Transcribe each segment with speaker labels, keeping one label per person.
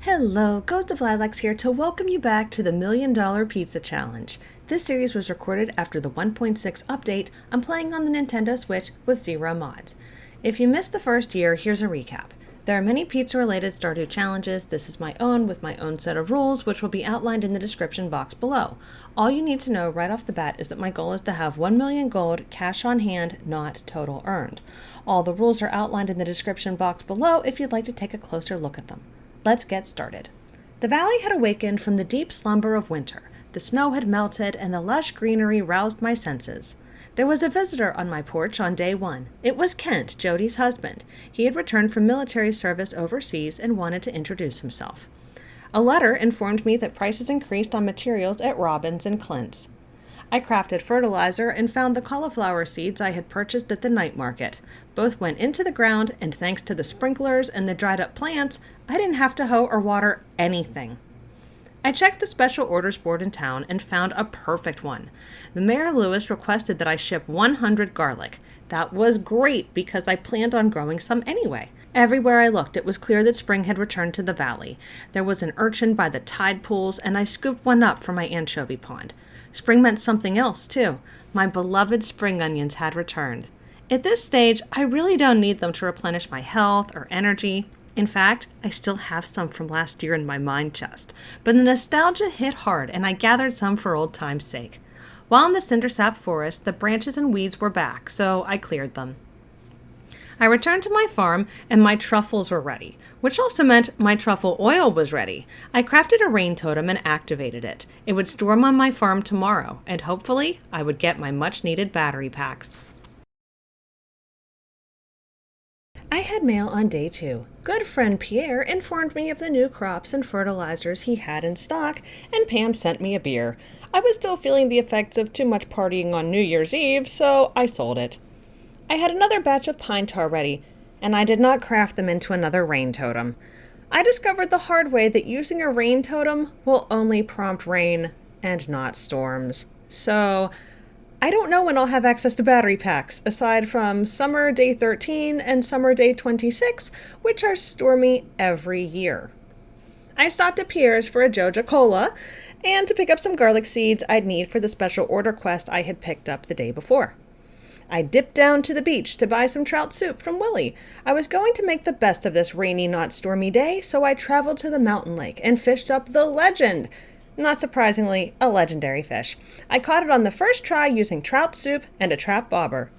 Speaker 1: Hello, Ghost of Lilacs here to welcome you back to the $1,000,000 Pizza Challenge. This series was recorded after the 1.6 update. I'm playing on the Nintendo Switch with 0 mods. If you missed the first year, here's a recap. There are many pizza-related Stardew challenges. This is my own with my own set of rules, which will be outlined in the description box below. All you need to know right off the bat is that my goal is to have 1 million gold, cash on hand, not total earned. All the rules are outlined in the description box below if you'd like to take a closer look at them. Let's get started. The valley had awakened from the deep slumber of winter. The snow had melted, and the lush greenery roused my senses. There was a visitor on my porch on day 1. It was Kent, Jody's husband. He had returned from military service overseas and wanted to introduce himself. A letter informed me that prices increased on materials at Robbins and Clint's. I crafted fertilizer and found the cauliflower seeds I had purchased at the night market. Both went into the ground, and thanks to the sprinklers and the dried up plants, I didn't have to hoe or water anything. I checked the special orders board in town and found a perfect one. The Mayor Lewis requested that I ship 100 garlic. That was great because I planned on growing some anyway. Everywhere I looked, it was clear that spring had returned to the valley. There was an urchin by the tide pools, and I scooped one up for my anchovy pond. Spring meant something else, too. My beloved spring onions had returned. At this stage, I really don't need them to replenish my health or energy. In fact, I still have some from last year in my mine chest. But the nostalgia hit hard, and I gathered some for old time's sake. While in the cindersap forest, the branches and weeds were back, so I cleared them. I returned to my farm, and my truffles were ready, which also meant my truffle oil was ready. I crafted a rain totem and activated it. It would storm on my farm tomorrow, and hopefully I would get my much-needed battery packs. I had mail on day 2. Good friend Pierre informed me of the new crops and fertilizers he had in stock, and Pam sent me a beer. I was still feeling the effects of too much partying on New Year's Eve, so I sold it. I had another batch of pine tar ready, and I did not craft them into another rain totem. I discovered the hard way that using a rain totem will only prompt rain and not storms. So I don't know when I'll have access to battery packs, aside from summer day 13 and summer day 26, which are stormy every year. I stopped at Pierre's for a Joja Cola and to pick up some garlic seeds I'd need for the special order quest I had picked up the day before. I dipped down to the beach to buy some trout soup from Willie. I was going to make the best of this rainy, not stormy day, so I traveled to the mountain lake and fished up the legend. Not surprisingly, a legendary fish. I caught it on the first try using trout soup and a trap bobber.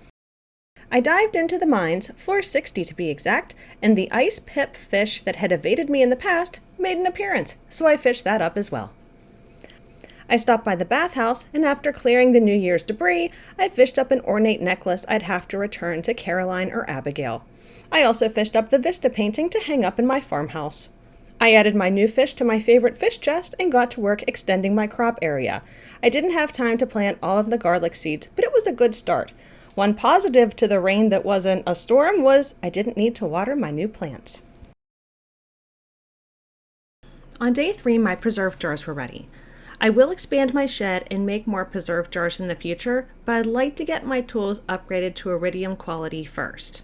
Speaker 1: I dived into the mines, floor 60 to be exact, and the ice pip fish that had evaded me in the past made an appearance, so I fished that up as well. I stopped by the bathhouse, and after clearing the New Year's debris, I fished up an ornate necklace I'd have to return to Caroline or Abigail. I also fished up the Vista painting to hang up in my farmhouse. I added my new fish to my favorite fish chest and got to work extending my crop area. I didn't have time to plant all of the garlic seeds, but it was a good start. One positive to the rain that wasn't a storm was I didn't need to water my new plants. On day 3, my preserve jars were ready. I will expand my shed and make more preserve jars in the future, but I'd like to get my tools upgraded to iridium quality first.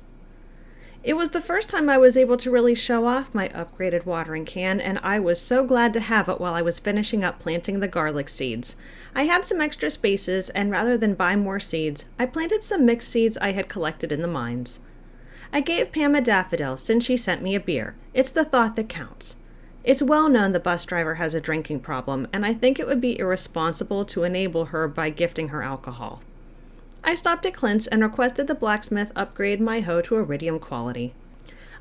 Speaker 1: It was the first time I was able to really show off my upgraded watering can, and I was so glad to have it while I was finishing up planting the garlic seeds. I had some extra spaces, and rather than buy more seeds, I planted some mixed seeds I had collected in the mines. I gave Pam a daffodil since she sent me a beer. It's the thought that counts. It's well known the bus driver has a drinking problem, and I think it would be irresponsible to enable her by gifting her alcohol. I stopped at Clint's and requested the blacksmith upgrade my hoe to iridium quality.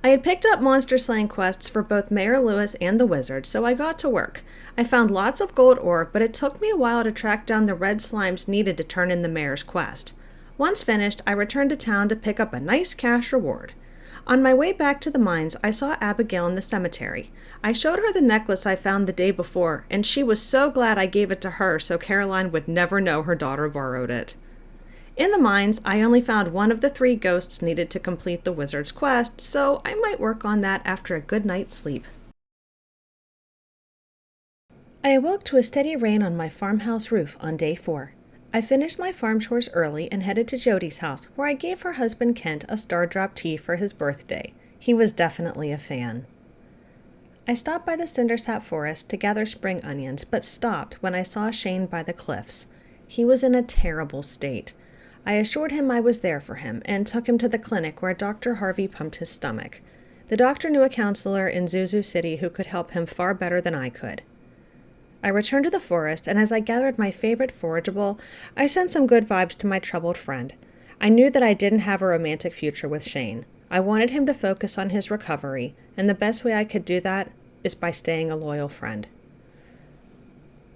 Speaker 1: I had picked up monster slaying quests for both Mayor Lewis and the wizard, so I got to work. I found lots of gold ore, but it took me a while to track down the red slimes needed to turn in the mayor's quest. Once finished, I returned to town to pick up a nice cash reward. On my way back to the mines, I saw Abigail in the cemetery. I showed her the necklace I found the day before, and she was so glad I gave it to her so Caroline would never know her daughter borrowed it. In the mines, I only found one of the 3 ghosts needed to complete the wizard's quest, so I might work on that after a good night's sleep. I awoke to a steady rain on my farmhouse roof on day 4. I finished my farm chores early and headed to Jody's house, where I gave her husband Kent a Star Drop tea for his birthday. He was definitely a fan. I stopped by the cindersap forest to gather spring onions, but stopped when I saw Shane by the cliffs. He was in a terrible state. I assured him I was there for him and took him to the clinic where Dr. Harvey pumped his stomach. The doctor knew a counselor in Zuzu City who could help him far better than I could. I returned to the forest, and as I gathered my favorite forageable, I sent some good vibes to my troubled friend. I knew that I didn't have a romantic future with Shane. I wanted him to focus on his recovery, and the best way I could do that is by staying a loyal friend.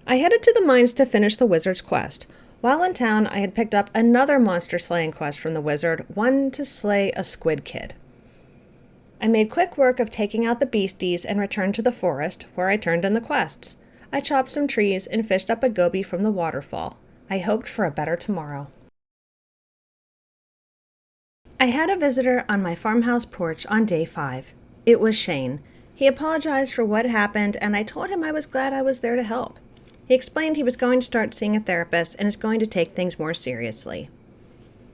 Speaker 1: I headed to the mines to finish the wizard's quest. While in town, I had picked up another monster slaying quest from the wizard, one to slay a squid kid. I made quick work of taking out the beasties and returned to the forest, where I turned in the quests. I chopped some trees and fished up a goby from the waterfall. I hoped for a better tomorrow. I had a visitor on my farmhouse porch on day 5. It was Shane. He apologized for what happened, and I told him I was glad I was there to help. He explained he was going to start seeing a therapist and is going to take things more seriously.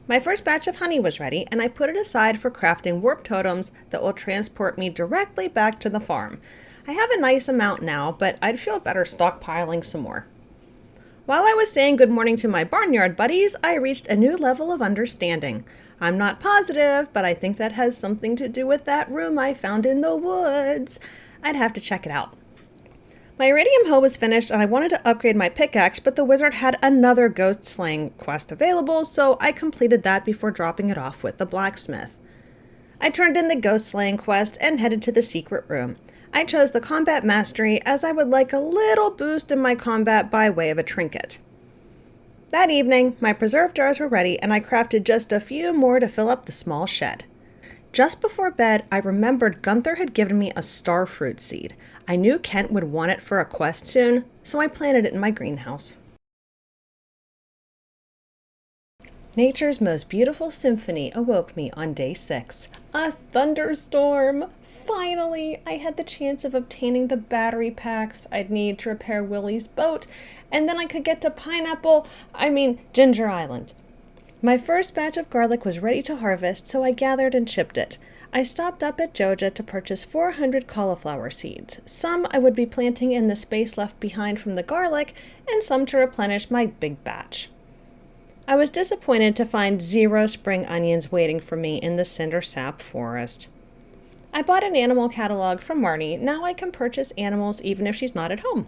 Speaker 1: My first batch of honey was ready, and I put it aside for crafting warp totems that will transport me directly back to the farm. I have a nice amount now, but I'd feel better stockpiling some more. While I was saying good morning to my barnyard buddies, I reached a new level of understanding. I'm not positive, but I think that has something to do with that room I found in the woods. I'd have to check it out. My iridium hoe was finished and I wanted to upgrade my pickaxe, but the wizard had another ghost slaying quest available, so I completed that before dropping it off with the blacksmith. I turned in the ghost slaying quest and headed to the secret room. I chose the combat mastery as I would like a little boost in my combat by way of a trinket. That evening, my preserve jars were ready and I crafted just a few more to fill up the small shed. Just before bed, I remembered Gunther had given me a starfruit seed. I knew Kent would want it for a quest soon, so I planted it in my greenhouse. Nature's most beautiful symphony awoke me on day 6. A thunderstorm! Finally, I had the chance of obtaining the battery packs I'd need to repair Willie's boat, and then I could get to Ginger Island. My first batch of garlic was ready to harvest, so I gathered and shipped it. I stopped up at Joja to purchase 400 cauliflower seeds. Some I would be planting in the space left behind from the garlic, and some to replenish my big batch. I was disappointed to find 0 spring onions waiting for me in the cindersap forest. I bought an animal catalog from Marnie. Now I can purchase animals even if she's not at home.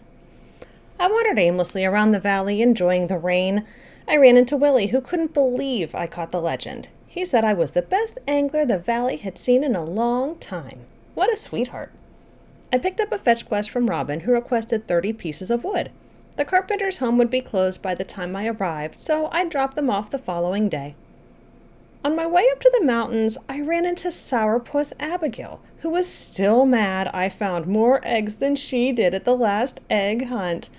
Speaker 1: I wandered aimlessly around the valley, enjoying the rain. I ran into Willie, who couldn't believe I caught the legend. He said I was the best angler the valley had seen in a long time. What a sweetheart. I picked up a fetch quest from Robin, who requested 30 pieces of wood. The carpenter's home would be closed by the time I arrived, so I dropped them off the following day. On my way up to the mountains, I ran into Sourpuss Abigail, who was still mad I found more eggs than she did at the last egg hunt.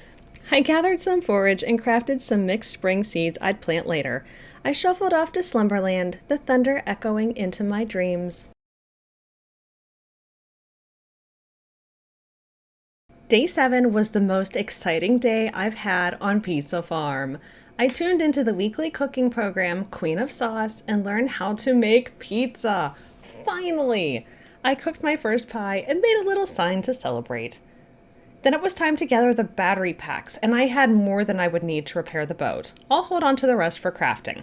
Speaker 1: I gathered some forage and crafted some mixed spring seeds I'd plant later. I shuffled off to Slumberland, the thunder echoing into my dreams. Day 7 was the most exciting day I've had on Pizza Farm. I tuned into the weekly cooking program, Queen of Sauce, and learned how to make pizza. Finally! I cooked my first pie and made a little sign to celebrate. Then it was time to gather the battery packs, and I had more than I would need to repair the boat. I'll hold on to the rest for crafting.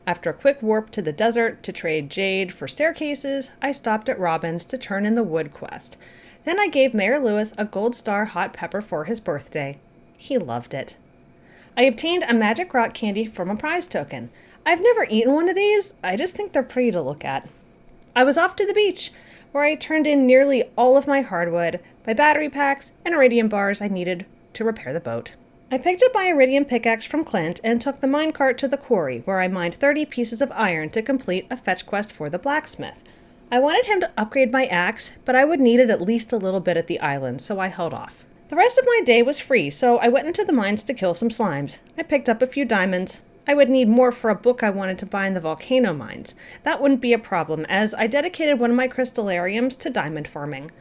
Speaker 1: After a quick warp to the desert to trade jade for staircases, I stopped at Robin's to turn in the wood quest. Then I gave Mayor Lewis a gold star hot pepper for his birthday. He loved it. I obtained a magic rock candy from a prize token. I've never eaten one of these, I just think they're pretty to look at. I was off to the beach, where I turned in nearly all of my hardwood, my battery packs, and iridium bars I needed to repair the boat. I picked up my iridium pickaxe from Clint and took the minecart to the quarry, where I mined 30 pieces of iron to complete a fetch quest for the blacksmith. I wanted him to upgrade my axe, but I would need it at least a little bit at the island, so I held off. The rest of my day was free, so I went into the mines to kill some slimes. I picked up a few diamonds. I would need more for a book I wanted to buy in the volcano mines. That wouldn't be a problem, as I dedicated one of my crystallariums to diamond farming.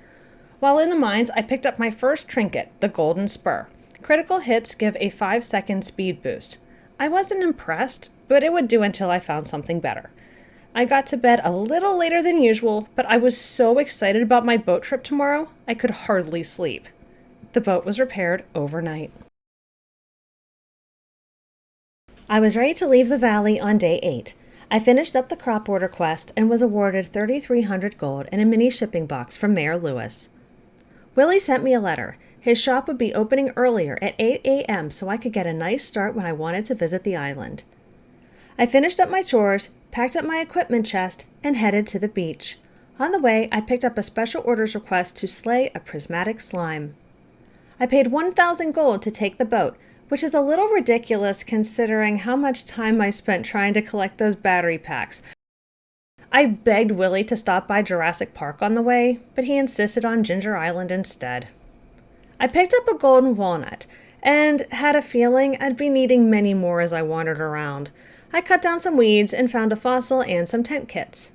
Speaker 1: While in the mines, I picked up my first trinket, the golden spur. Critical hits give a 5-second speed boost. I wasn't impressed, but it would do until I found something better. I got to bed a little later than usual, but I was so excited about my boat trip tomorrow, I could hardly sleep. The boat was repaired overnight. I was ready to leave the valley on day 8. I finished up the crop order quest and was awarded 3,300 gold and a mini shipping box from Mayor Lewis. Willie sent me a letter. His shop would be opening earlier at 8 a.m. so I could get a nice start when I wanted to visit the island. I finished up my chores, packed up my equipment chest, and headed to the beach. On the way, I picked up a special orders request to slay a prismatic slime. I paid 1,000 gold to take the boat, which is a little ridiculous considering how much time I spent trying to collect those battery packs. I begged Willie to stop by Jurassic Park on the way, but he insisted on Ginger Island instead. I picked up a golden walnut, and had a feeling I'd be needing many more as I wandered around. I cut down some weeds and found a fossil and some tent kits.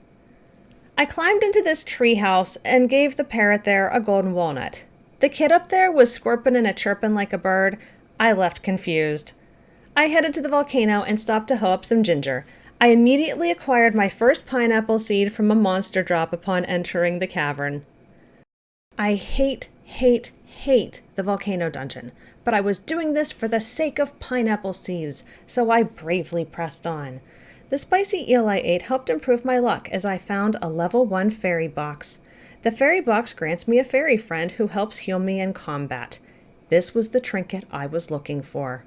Speaker 1: I climbed into this tree house and gave the parrot there a golden walnut. The kid up there was scorping and chirping like a bird. I left confused. I headed to the volcano and stopped to hoe up some ginger. I immediately acquired my first pineapple seed from a monster drop upon entering the cavern. I hate the volcano dungeon, but I was doing this for the sake of pineapple seeds, so I bravely pressed on. The spicy eel I ate helped improve my luck as I found a level 1 fairy box. The fairy box grants me a fairy friend who helps heal me in combat. This was the trinket I was looking for.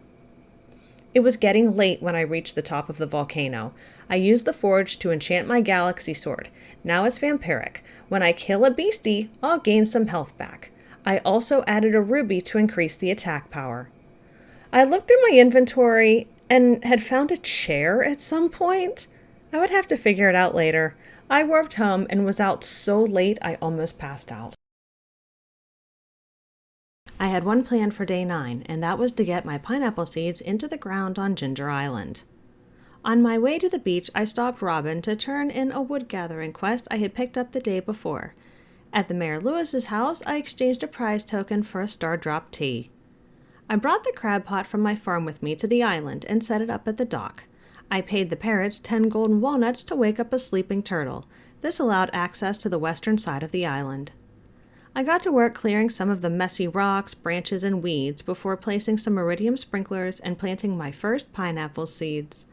Speaker 1: It was getting late when I reached the top of the volcano. I used the forge to enchant my galaxy sword. Now it's vampiric. When I kill a beastie, I'll gain some health back. I also added a ruby to increase the attack power. I looked through my inventory and had found a chair at some point. I would have to figure it out later. I warped home and was out so late I almost passed out. I had one plan for day 9, and that was to get my pineapple seeds into the ground on Ginger Island. On my way to the beach, I stopped Robin to turn in a wood gathering quest I had picked up the day before. At the Mayor Lewis's house, I exchanged a prize token for a star drop tea. I brought the crab pot from my farm with me to the island and set it up at the dock. I paid the parrots 10 golden walnuts to wake up a sleeping turtle. This allowed access to the western side of the island. I got to work clearing some of the messy rocks, branches, and weeds before placing some iridium sprinklers and planting my first pineapple seeds.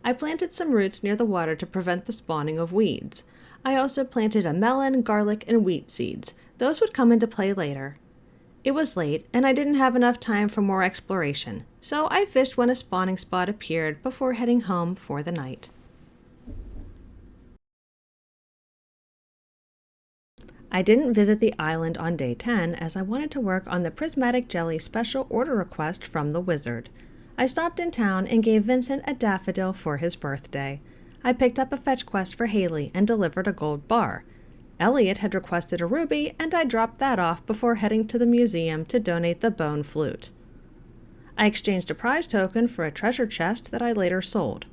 Speaker 1: I planted some roots near the water to prevent the spawning of weeds. I also planted a melon, garlic, and wheat seeds. Those would come into play later. It was late, and I didn't have enough time for more exploration, so I fished when a spawning spot appeared before heading home for the night. I didn't visit the island on day 10 as I wanted to work on the Prismatic Jelly special order request from the wizard. I stopped in town and gave Vincent a daffodil for his birthday. I picked up a fetch quest for Haley and delivered a gold bar. Elliot had requested a ruby, and I dropped that off before heading to the museum to donate the bone flute. I exchanged a prize token for a treasure chest that I later sold.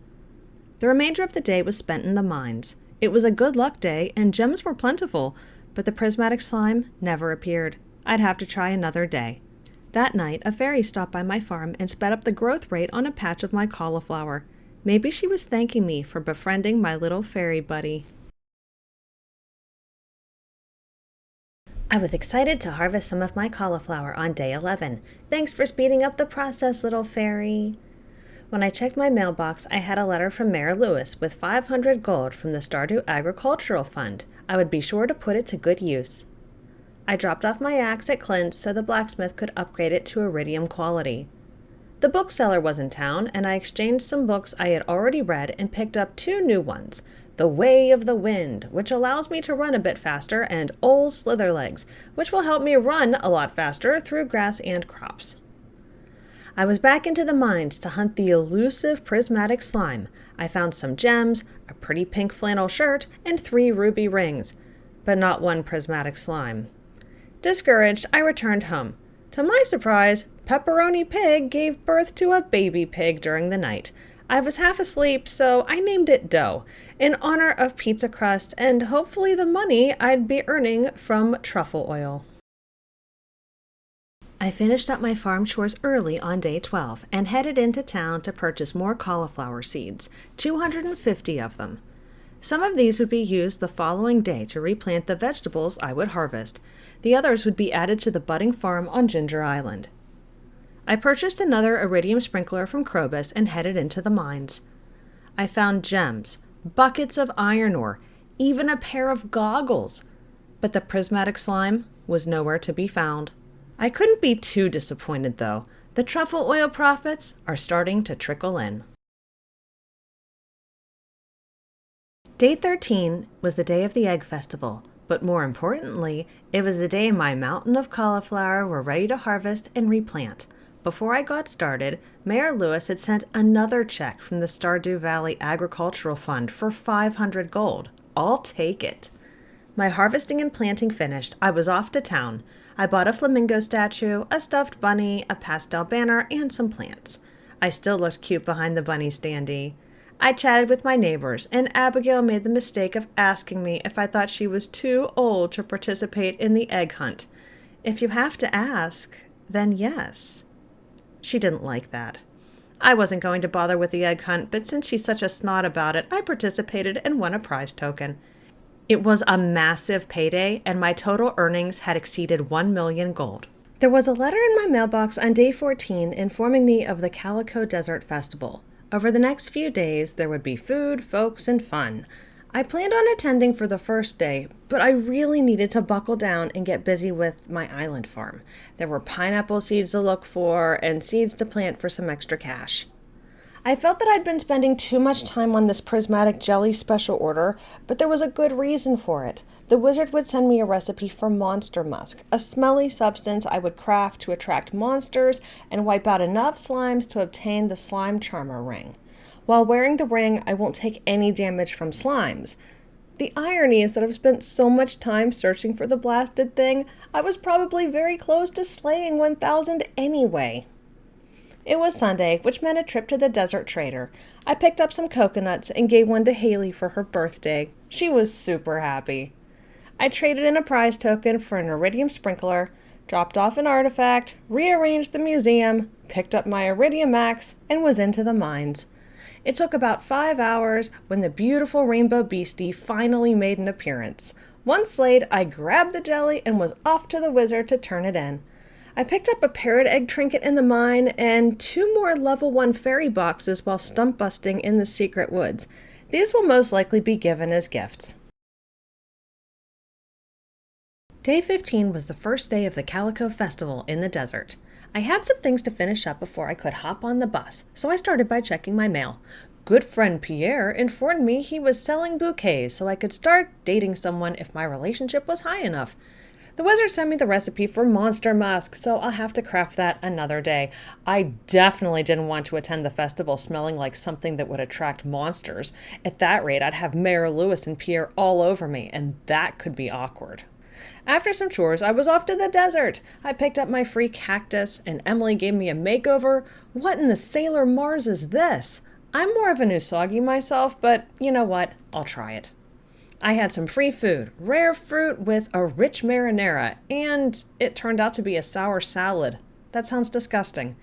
Speaker 1: The remainder of the day was spent in the mines. It was a good luck day, and gems were plentiful, but the prismatic slime never appeared. I'd have to try another day. That night, a fairy stopped by my farm and sped up the growth rate on a patch of my cauliflower. Maybe she was thanking me for befriending my little fairy buddy. I was excited to harvest some of my cauliflower on day 11. Thanks for speeding up the process, little fairy. When I checked my mailbox, I had a letter from Mayor Lewis with 500 gold from the Stardew Agricultural Fund. I would be sure to put it to good use. I dropped off my axe at Clint's so the blacksmith could upgrade it to iridium quality. The bookseller was in town, and I exchanged some books I had already read and picked up 2 new ones. The Way of the Wind, which allows me to run a bit faster, and Old Slitherlegs, which will help me run a lot faster through grass and crops. I was back into the mines to hunt the elusive prismatic slime. I found some gems, a pretty pink flannel shirt, and 3 ruby rings, but not one prismatic slime. Discouraged, I returned home. To my surprise, Pepperoni Pig gave birth to a baby pig during the night. I was half asleep, so I named it Dough, in honor of pizza crust and hopefully the money I'd be earning from truffle oil. I finished up my farm chores early on day 12 and headed into town to purchase more cauliflower seeds, 250 of them. Some of these would be used the following day to replant the vegetables I would harvest. The others would be added to the budding farm on Ginger Island. I purchased another iridium sprinkler from Krobus and headed into the mines. I found gems, buckets of iron ore, even a pair of goggles. But the prismatic slime was nowhere to be found. I couldn't be too disappointed, though. The truffle oil profits are starting to trickle in. Day 13 was the day of the Egg Festival, but more importantly, it was the day my mountain of cauliflower were ready to harvest and replant. Before I got started, Mayor Lewis had sent another check from the Stardew Valley Agricultural Fund for 500 gold. I'll take it. My harvesting and planting finished, I was off to town. I bought a flamingo statue, a stuffed bunny, a pastel banner, and some plants. I still looked cute behind the bunny standee. I chatted with my neighbors, and Abigail made the mistake of asking me if I thought she was too old to participate in the egg hunt. If you have to ask, then yes. She didn't like that. I wasn't going to bother with the egg hunt, but since she's such a snot about it, I participated and won a prize token. It was a massive payday, and my total earnings had exceeded 1 million gold. There was a letter in my mailbox on day 14 informing me of the Calico Desert Festival. Over the next few days, there would be food, folks, and fun. I planned on attending for the first day, but I really needed to buckle down and get busy with my island farm. There were pineapple seeds to look for and seeds to plant for some extra cash. I felt that I'd been spending too much time on this prismatic jelly special order, but there was a good reason for it. The wizard would send me a recipe for monster musk, a smelly substance I would craft to attract monsters and wipe out enough slimes to obtain the slime charmer ring. While wearing the ring, I won't take any damage from slimes. The irony is that I've spent so much time searching for the blasted thing, I was probably very close to slaying 1,000 anyway. It was Sunday, which meant a trip to the Desert Trader. I picked up some coconuts and gave one to Haley for her birthday. She was super happy. I traded in a prize token for an iridium sprinkler, dropped off an artifact, rearranged the museum, picked up my iridium axe, and was into the mines. It took about 5 hours when the beautiful rainbow beastie finally made an appearance. Once slayed, I grabbed the jelly and was off to the wizard to turn it in. I picked up a parrot egg trinket in the mine and 2 more level 1 fairy boxes while stump busting in the secret woods. These will most likely be given as gifts. Day 15 was the first day of the Calico Festival in the desert. I had some things to finish up before I could hop on the bus, so I started by checking my mail. Good friend Pierre informed me he was selling bouquets so I could start dating someone if my relationship was high enough. The wizard sent me the recipe for monster musk, so I'll have to craft that another day. I definitely didn't want to attend the festival smelling like something that would attract monsters. At that rate, I'd have Mayor Lewis and Pierre all over me, and that could be awkward. After some chores, I was off to the desert. I picked up my free cactus, and Emily gave me a makeover. What in the Sailor Mars is this? I'm more of an Usagi myself, but you know what? I'll try it. I had some free food, rare fruit with a rich marinara, and it turned out to be a sour salad. That sounds disgusting.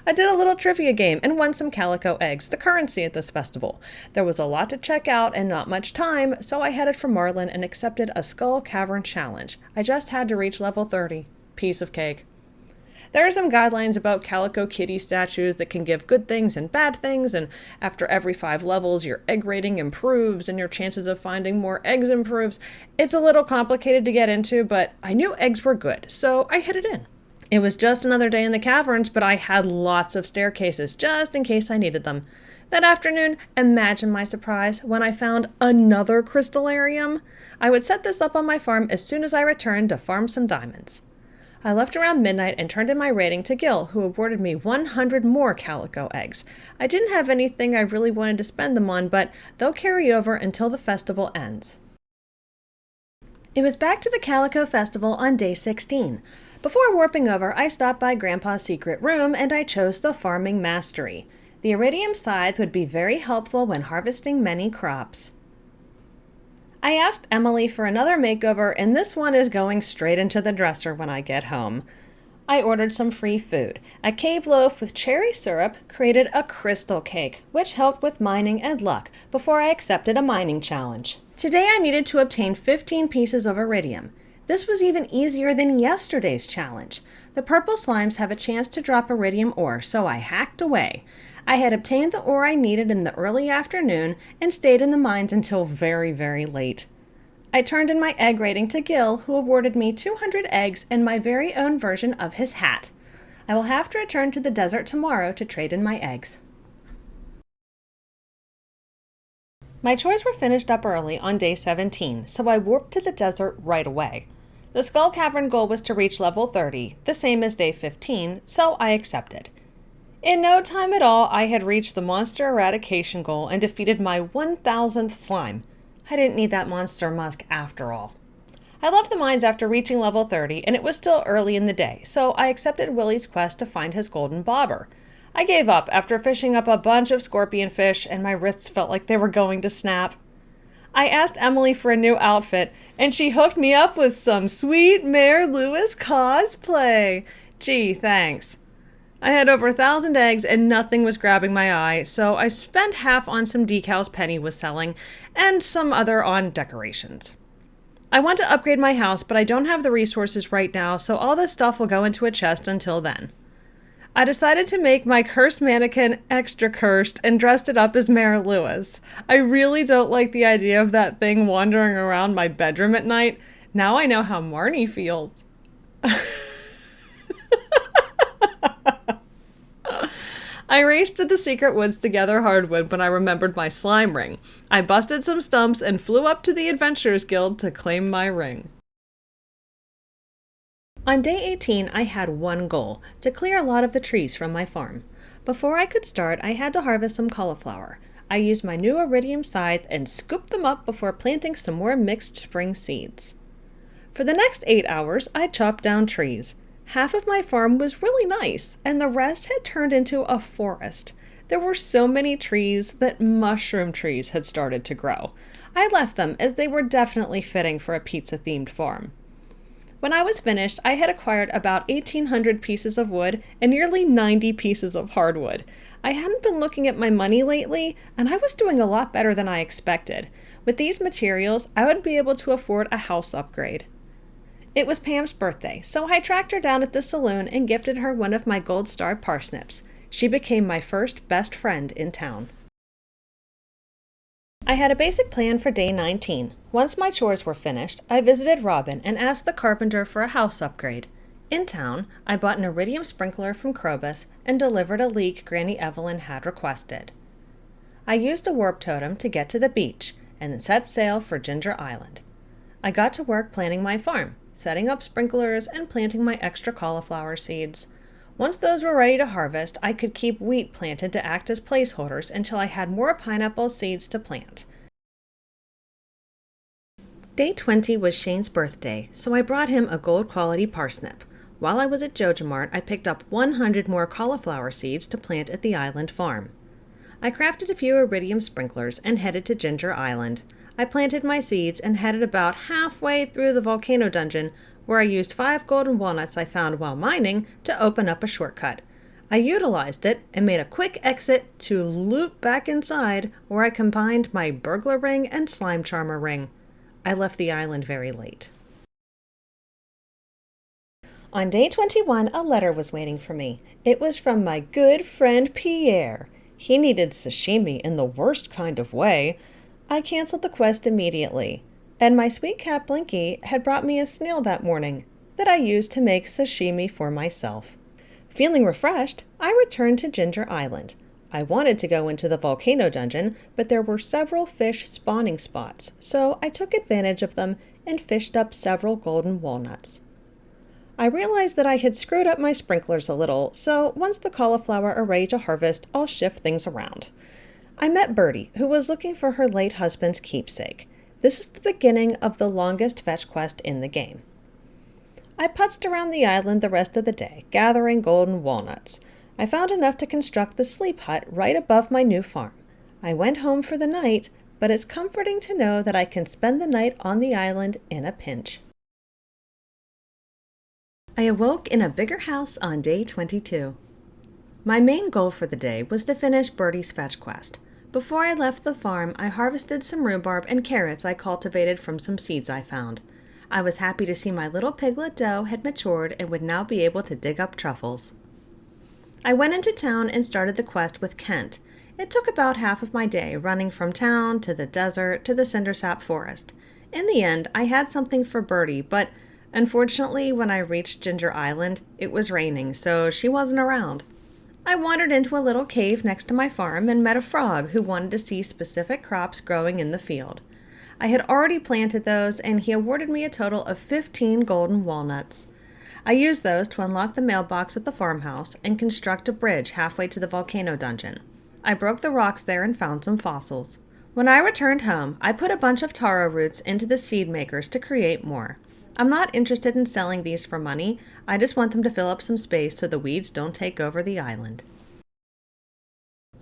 Speaker 1: I did a little trivia game and won some calico eggs, the currency at this festival. There was a lot to check out and not much time, so I headed for Marlin and accepted a Skull Cavern challenge. I just had to reach level 30. Piece of cake. There are some guidelines about Calico Kitty statues that can give good things and bad things, and after every 5 levels, your egg rating improves and your chances of finding more eggs improves. It's a little complicated to get into, but I knew eggs were good, so I headed in. It was just another day in the caverns, but I had lots of staircases just in case I needed them. That afternoon, imagine my surprise when I found another crystallarium. I would set this up on my farm as soon as I returned to farm some diamonds. I left around midnight and turned in my rating to Gil, who awarded me 100 more calico eggs. I didn't have anything I really wanted to spend them on, but they'll carry over until the festival ends. It was back to the Calico Festival on day 16. Before warping over, I stopped by Grandpa's secret room and I chose the Farming Mastery. The iridium scythe would be very helpful when harvesting many crops. I asked Emily for another makeover, and this one is going straight into the dresser when I get home. I ordered some free food. A cave loaf with cherry syrup created a crystal cake, which helped with mining and luck before I accepted a mining challenge. Today I needed to obtain 15 pieces of iridium. This was even easier than yesterday's challenge. The purple slimes have a chance to drop iridium ore, so I hacked away. I had obtained the ore I needed in the early afternoon and stayed in the mines until very, very late. I turned in my egg rating to Gil, who awarded me 200 eggs and my very own version of his hat. I will have to return to the desert tomorrow to trade in my eggs. My chores were finished up early on day 17, so I warped to the desert right away. The Skull Cavern goal was to reach level 30, the same as day 15, so I accepted. In no time at all, I had reached the monster eradication goal and defeated my 1000th slime. I didn't need that monster musk after all. I left the mines after reaching level 30, and it was still early in the day, so I accepted Willie's quest to find his golden bobber. I gave up after fishing up a bunch of scorpion fish, and my wrists felt like they were going to snap. I asked Emily for a new outfit, and she hooked me up with some sweet Mayor Lewis cosplay. Gee, thanks. I had over 1,000 eggs and nothing was grabbing my eye, so I spent half on some decals Penny was selling and some other on decorations. I want to upgrade my house, but I don't have the resources right now, so all this stuff will go into a chest until then. I decided to make my cursed mannequin extra cursed and dressed it up as Mayor Lewis. I really don't like the idea of that thing wandering around my bedroom at night. Now I know how Marnie feels. I raced to the secret woods to gather hardwood when I remembered my slime ring. I busted some stumps and flew up to the Adventurers Guild to claim my ring. On day 18, I had one goal, to clear a lot of the trees from my farm. Before I could start, I had to harvest some cauliflower. I used my new iridium scythe and scooped them up before planting some more mixed spring seeds. For the next 8 hours, I chopped down trees. Half of my farm was really nice, and the rest had turned into a forest. There were so many trees that mushroom trees had started to grow. I left them as they were definitely fitting for a pizza-themed farm. When I was finished, I had acquired about 1,800 pieces of wood and nearly 90 pieces of hardwood. I hadn't been looking at my money lately, and I was doing a lot better than I expected. With these materials, I would be able to afford a house upgrade. It was Pam's birthday, so I tracked her down at the saloon and gifted her one of my gold star parsnips. She became my first best friend in town. I had a basic plan for day 19. Once my chores were finished, I visited Robin and asked the carpenter for a house upgrade. In town, I bought an iridium sprinkler from Krobus and delivered a leak Granny Evelyn had requested. I used a warp totem to get to the beach and then set sail for Ginger Island. I got to work planning my farm, setting up sprinklers and planting my extra cauliflower seeds. Once those were ready to harvest, I could keep wheat planted to act as placeholders until I had more pineapple seeds to plant. Day 20 was Shane's birthday, so I brought him a gold quality parsnip. While I was at Jojamart, I picked up 100 more cauliflower seeds to plant at the island farm. I crafted a few iridium sprinklers and headed to Ginger Island. I planted my seeds and headed about halfway through the volcano dungeon, where I used 5 golden walnuts I found while mining to open up a shortcut. I utilized it and made a quick exit to loop back inside, where I combined my burglar ring and slime charmer ring. I left the island very late. On day 21, a letter was waiting for me. It was from my good friend Pierre. He needed sashimi in the worst kind of way. I canceled the quest immediately, and my sweet cat Blinky had brought me a snail that morning that I used to make sashimi for myself. Feeling refreshed, I returned to Ginger Island. I wanted to go into the volcano dungeon, but there were several fish spawning spots, so I took advantage of them and fished up several golden walnuts. I realized that I had screwed up my sprinklers a little, so once the cauliflower are ready to harvest, I'll shift things around. I met Birdie, who was looking for her late husband's keepsake. This is the beginning of the longest fetch quest in the game. I putzed around the island the rest of the day, gathering golden walnuts. I found enough to construct the sleep hut right above my new farm. I went home for the night, but it's comforting to know that I can spend the night on the island in a pinch. I awoke in a bigger house on day 22. My main goal for the day was to finish Birdie's fetch quest. Before I left the farm, I harvested some rhubarb and carrots I cultivated from some seeds I found. I was happy to see my little piglet doe had matured and would now be able to dig up truffles. I went into town and started the quest with Kent. It took about half of my day running from town to the desert to the cindersap forest. In the end, I had something for Birdie, but unfortunately, when I reached Ginger Island, it was raining, so she wasn't around. I wandered into a little cave next to my farm and met a frog who wanted to see specific crops growing in the field. I had already planted those, and he awarded me a total of 15 golden walnuts. I used those to unlock the mailbox at the farmhouse and construct a bridge halfway to the volcano dungeon. I broke the rocks there and found some fossils. When I returned home, I put a bunch of taro roots into the seed makers to create more. I'm not interested in selling these for money. I just want them to fill up some space so the weeds don't take over the island.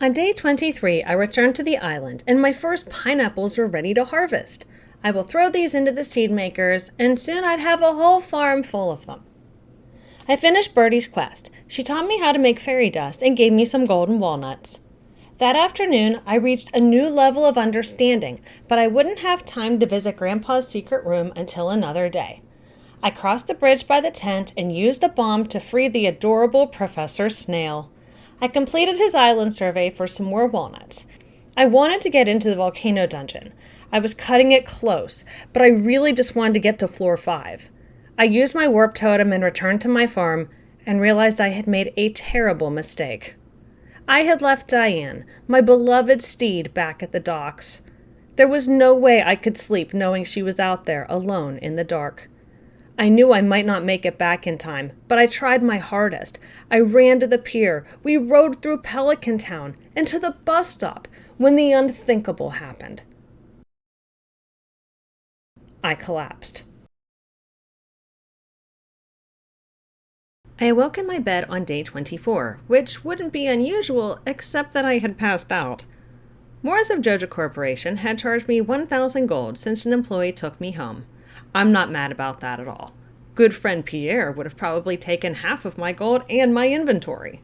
Speaker 1: On day 23, I returned to the island, and my first pineapples were ready to harvest. I will throw these into the seed makers, and soon I'd have a whole farm full of them. I finished Birdie's quest. She taught me how to make fairy dust and gave me some golden walnuts. That afternoon, I reached a new level of understanding, but I wouldn't have time to visit Grandpa's secret room until another day. I crossed the bridge by the tent and used a bomb to free the adorable Professor Snail. I completed his island survey for some more walnuts. I wanted to get into the volcano dungeon. I was cutting it close, but I really just wanted to get to floor 5. I used my warp totem and returned to my farm and realized I had made a terrible mistake. I had left Diane, my beloved steed, back at the docks. There was no way I could sleep knowing she was out there alone in the dark. I knew I might not make it back in time, but I tried my hardest. I ran to the pier, we rode through Pelican Town, and to the bus stop when the unthinkable happened. I collapsed. I awoke in my bed on day 24, which wouldn't be unusual except that I had passed out. Morris of Joja Corporation had charged me 1,000 gold since an employee took me home. I'm not mad about that at all. Good friend Pierre would have probably taken half of my gold and my inventory.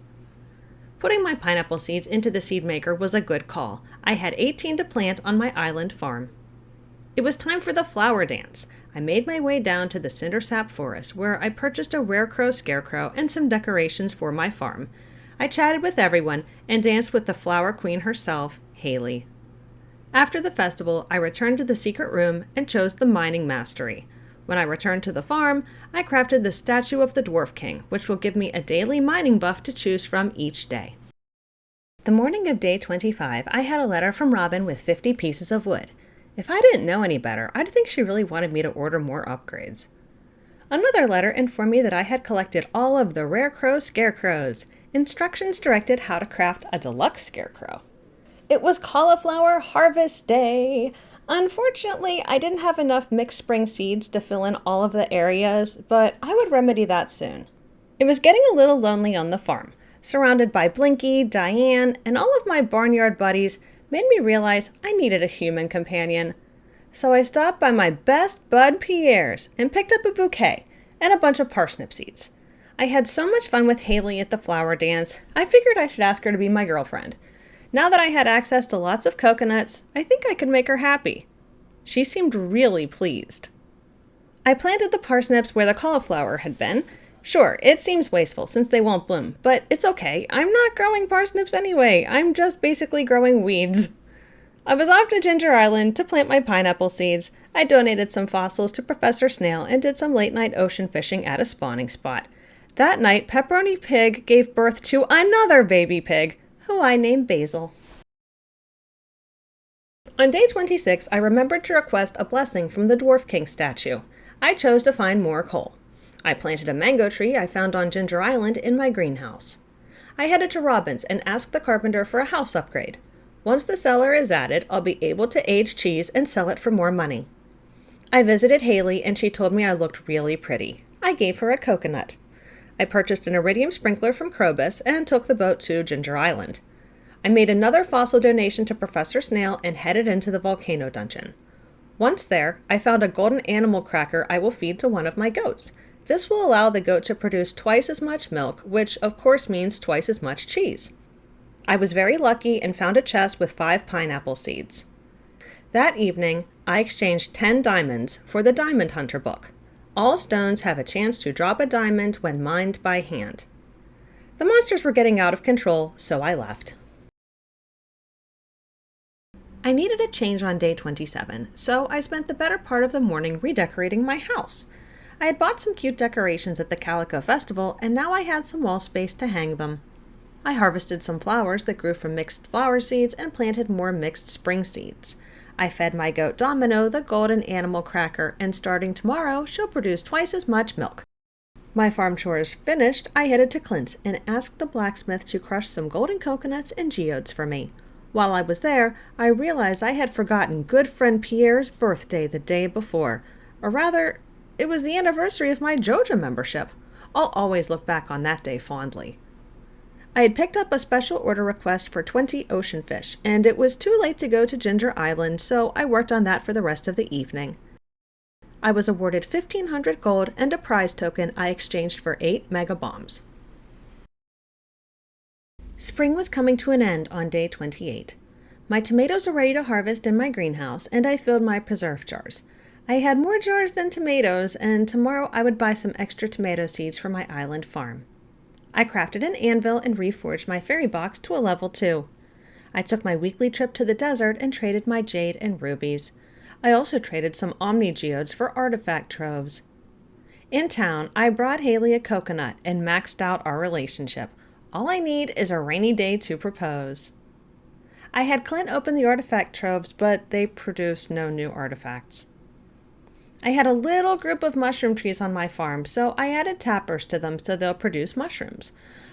Speaker 1: Putting my pineapple seeds into the seed maker was a good call. I had 18 to plant on my island farm. It was time for the flower dance. I made my way down to the cindersap forest, where I purchased a rare crow scarecrow and some decorations for my farm. I chatted with everyone and danced with the flower queen herself, Haley. After the festival, I returned to the secret room and chose the mining mastery. When I returned to the farm, I crafted the statue of the Dwarf King, which will give me a daily mining buff to choose from each day. The morning of day 25, I had a letter from Robin with 50 pieces of wood. If I didn't know any better, I'd think she really wanted me to order more upgrades. Another letter informed me that I had collected all of the rare crow scarecrows. Instructions directed how to craft a deluxe scarecrow. It was cauliflower harvest day. Unfortunately, I didn't have enough mixed spring seeds to fill in all of the areas, but I would remedy that soon. It was getting a little lonely on the farm. Surrounded by Blinky, Diane, and all of my barnyard buddies made me realize I needed a human companion. So I stopped by my best bud Pierre's and picked up a bouquet and a bunch of parsnip seeds. I had so much fun with Haley at the flower dance, I figured I should ask her to be my girlfriend. Now that I had access to lots of coconuts, I think I could make her happy. She seemed really pleased. I planted the parsnips where the cauliflower had been. Sure, it seems wasteful since they won't bloom, but it's okay. I'm not growing parsnips anyway. I'm just basically growing weeds. I was off to Ginger Island to plant my pineapple seeds. I donated some fossils to Professor Snail and did some late-night ocean fishing at a spawning spot. That night, Pepperoni Pig gave birth to another baby pig, who I named Basil. On day 26, I remembered to request a blessing from the Dwarf King statue. I chose to find more coal. I planted a mango tree I found on Ginger Island in my greenhouse. I headed to Robin's and asked the carpenter for a house upgrade. Once the cellar is added, I'll be able to age cheese and sell it for more money. I visited Haley and she told me I looked really pretty. I gave her a coconut. I purchased an iridium sprinkler from Krobus and took the boat to Ginger Island. I made another fossil donation to Professor Snail and headed into the volcano dungeon. Once there, I found a golden animal cracker I will feed to one of my goats. This will allow the goat to produce twice as much milk, which of course means twice as much cheese. I was very lucky and found a chest with 5 pineapple seeds. That evening, I exchanged 10 diamonds for the Diamond Hunter book. All stones have a chance to drop a diamond when mined by hand. The monsters were getting out of control, so I left. I needed a change on day 27, so I spent the better part of the morning redecorating my house. I had bought some cute decorations at the Calico Festival, and now I had some wall space to hang them. I harvested some flowers that grew from mixed flower seeds and planted more mixed spring seeds. I fed my goat Domino the golden animal cracker, and starting tomorrow, she'll produce twice as much milk. My farm chores finished, I headed to Clint's and asked the blacksmith to crush some golden coconuts and geodes for me. While I was there, I realized I had forgotten good friend Pierre's birthday the day before. Or rather, it was the anniversary of my Joja membership. I'll always look back on that day fondly. I had picked up a special order request for 20 ocean fish, and it was too late to go to Ginger Island, so I worked on that for the rest of the evening. I was awarded 1,500 gold and a prize token I exchanged for 8 mega bombs. Spring was coming to an end on day 28. My tomatoes are ready to harvest in my greenhouse, and I filled my preserve jars. I had more jars than tomatoes, and tomorrow I would buy some extra tomato seeds for my island farm. I crafted an anvil and reforged my fairy box to a level 2. I took my weekly trip to the desert and traded my jade and rubies. I also traded some omni geodes for artifact troves. In town, I brought Haley a coconut and maxed out our relationship. All I need is a rainy day to propose. I had Clint open the artifact troves, but they produced no new artifacts. I had a little group of mushroom trees on my farm, so I added tappers to them so they'll produce mushrooms.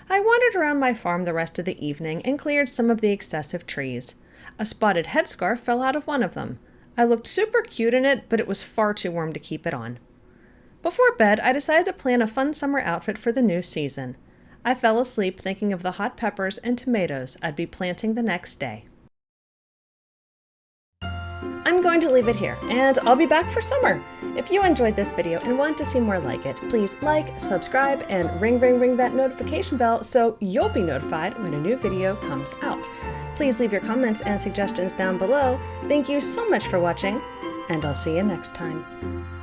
Speaker 1: I wandered around my farm the rest of the evening and cleared some of the excessive trees. A spotted headscarf fell out of one of them. I looked super cute in it, but it was far too warm to keep it on. Before bed, I decided to plan a fun summer outfit for the new season. I fell asleep thinking of the hot peppers and tomatoes I'd be planting the next day. I'm going to leave it here, and I'll be back for summer. If you enjoyed this video and want to see more like it, please like, subscribe, and ring that notification bell so you'll be notified when a new video comes out. Please leave your comments and suggestions down below. Thank you so much for watching, and I'll see you next time.